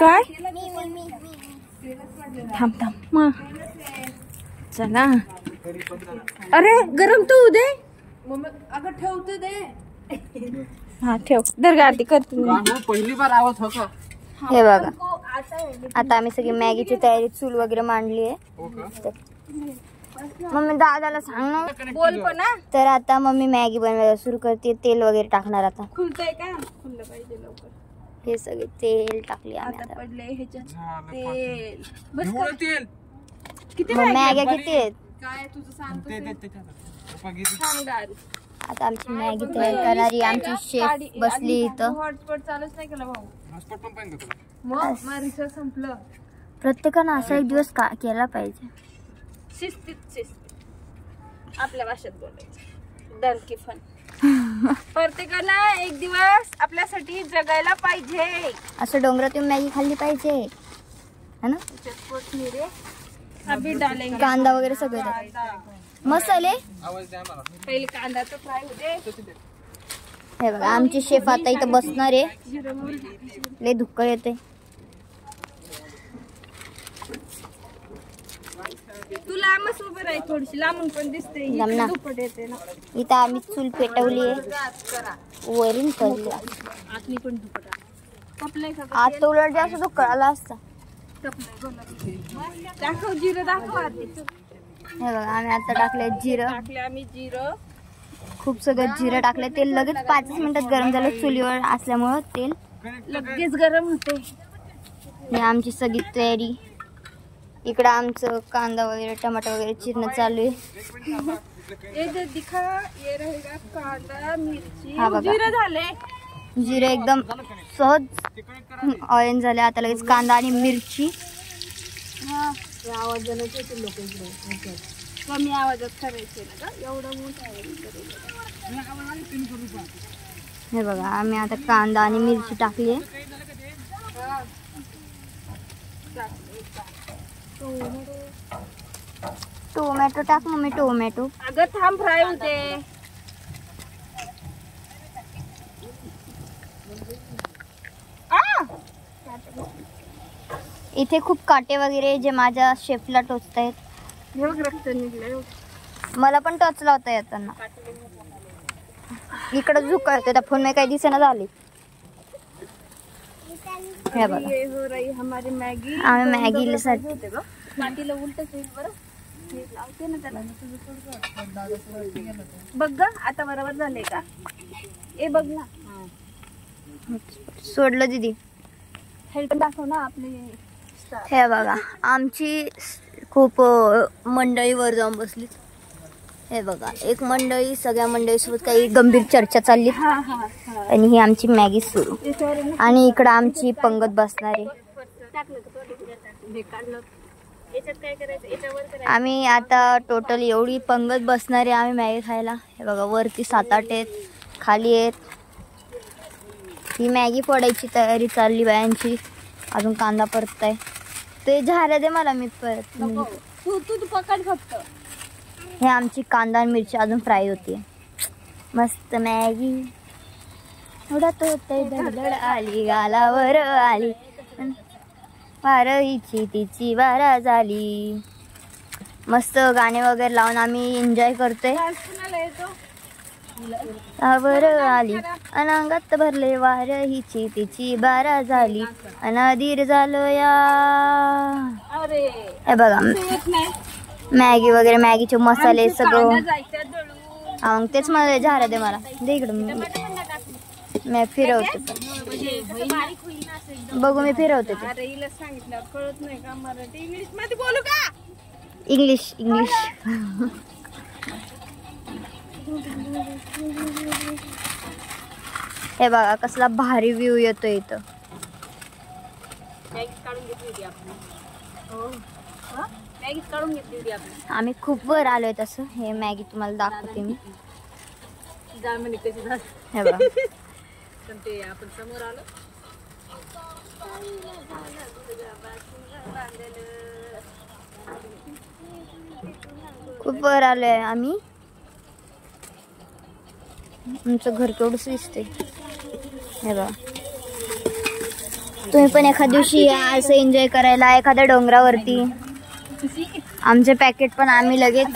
काय थांब थांब मग चला. अरे गरम तू दे अगं ठेवते दे. हा ठेव दर्गा आरती करते. पहिली बार आवाज होता. हे बघा आता आम्ही सगळी मॅगीची तयारी चूल वगैरे मांडली आहे. मम्मी दादाला सांग ना बोल पण ना. तर आता मम्मी मॅगी बनवायला सुरू करते. तेल वगैरे टाकणार आता. खुलतंय का खुललं पाहिजे लवकर. हे सगळे तेल टाकले आम्ही आता आता. पडले ह्याच्यात तेल. बस तेल किती मग मॅगी किती आहेत काय तुझं सांगतो आता आमची मॅगी तयार करणारी आमची शेफ बसली इथं. हॉटस्पॉट चालूच नाही केला भाऊ. हॉटस्पॉट पण पाहिजे मग रिचार्ज संपलं. प्रत्येकानं असा एक दिवस का केला पाहिजे. शिस्तीत आपल्या भाषेत बोलायचं. डन की फन. प्रत्येकाला एक दिवस आपल्यासाठी जगायला पाहिजे. असं डोंगरातून मॅगी खाल्ली पाहिजे है ना. अभी डालेंगे कांदा वगैरे सगळं मसाले. पहिले कांद्याचं फ्राय होते. हे बघा आमची शेफ आता इथं बसणार आहे. लय धुक्क येते. तू लांबच उभं राही थोडीशी लांबून पण दिसते. ना. दुप्पट येते ना. इथं आम्ही चूल पेटवली आहे. वरून कळली आतनी पण दुप्पट कपलंय का. आता उलट जास्त तो कळाला असता. दाखव जिरं दाखव आधी. हे बघा आम्ही आता टाकले जिरं. टाकले आम्ही जिरं. खूप सगळं जिरं टाकले. तेल लगेच 5 मिनिटात गरम झालं. चुलीवर असल्यामुळं तेल लगेच गरम होते. ही आमची सगळी तयारी. इकडं आमचं कांदा वगैरे टमाटर वगैरे चिरणं चालू आहे. ये दिखा ये रहेगा कांदा मिरची. हा बघा. जिरं झाले. जिरे एकदम सहज ऑरेंज झाले. आता लगेच कांदा आणि मिरची. आवाज झाला लोक इकडे कमी आवाजात करायचे ना का एवढं मोठं आवाज. हे बघा आम्ही आता कांदा आणि मिरची टाकली आहे. टोमॅटो टाक मम्मी. टोमॅटो अगं थांब फ्राय होते. इथे खूप काटे वगैरे जे माझ्या शेफला टोचतायत. रक्त निघलं. मला पण टोचला होता येताना. इकडं झुकत त्या फोन मध्ये काही दिसेना झाली. हे बघा हो रही हमारी मॅगी. आम्ही मॅगी साठी पाटीला उलट होईल बरं. लावते ना त्याला. बघ ग आता बरोबर झाले का. ए बघ ना. सोडलं दीदी. हेल्प दाखव ना आपले. हे बघा आमची खूप मंडळी वर जाऊन बसली. हे बघा एक मंडळी सगळ्या मंडळीसोबत काही गंभीर चर्चा चालली. आणि ही आमची मॅगी सुरू. आणि इकडं आमची पंगत बसणार आहे. आम्ही आता टोटल एवढी पंगत बसणार आहे आम्ही मॅगी खायला. हे बघा वरती 7-8 आहेत. खाली आहेत. ही मॅगी फोडायची तयारी चालली बायांची. अजून कांदा परतताय. ते झाले दे मला. मी परत तू पकड फक्त. हे आमची कांदा आणि मिरची अजून फ्राय होती. मस्त मॅगी उडत होते. धडधड आली गालावर आली. वारहीची तिची वारा झाली. मस्त गाणे वगैरे लावून आम्ही एन्जॉय करतोय. वर आली अनांगात भरले वार हिची तिची बारा झाली. अनाधीर झालो या. हे बघा मॅगी वगैरे मॅगीचे मसाले सगळं. मग तेच मला झालं दे मला. दे इकडं मी फिरवते. बघू मी फिरवते ते. English English. हे बघा कसला भारी व्ह्यू येतो इथं. आम्ही खूप वर आलोय तसं. हे मॅगी तुम्हाला दाखवते मी. हे बघा आपण समोर आलो. खूप वर आलोय आम्ही. आमचं घर केवढंच दिसते. हे बघा तुम्ही पण एखाद दिवशी या असं एन्जॉय करायला एखाद्या डोंगरावरती. आमचे पॅकेट पण आम्ही लगेच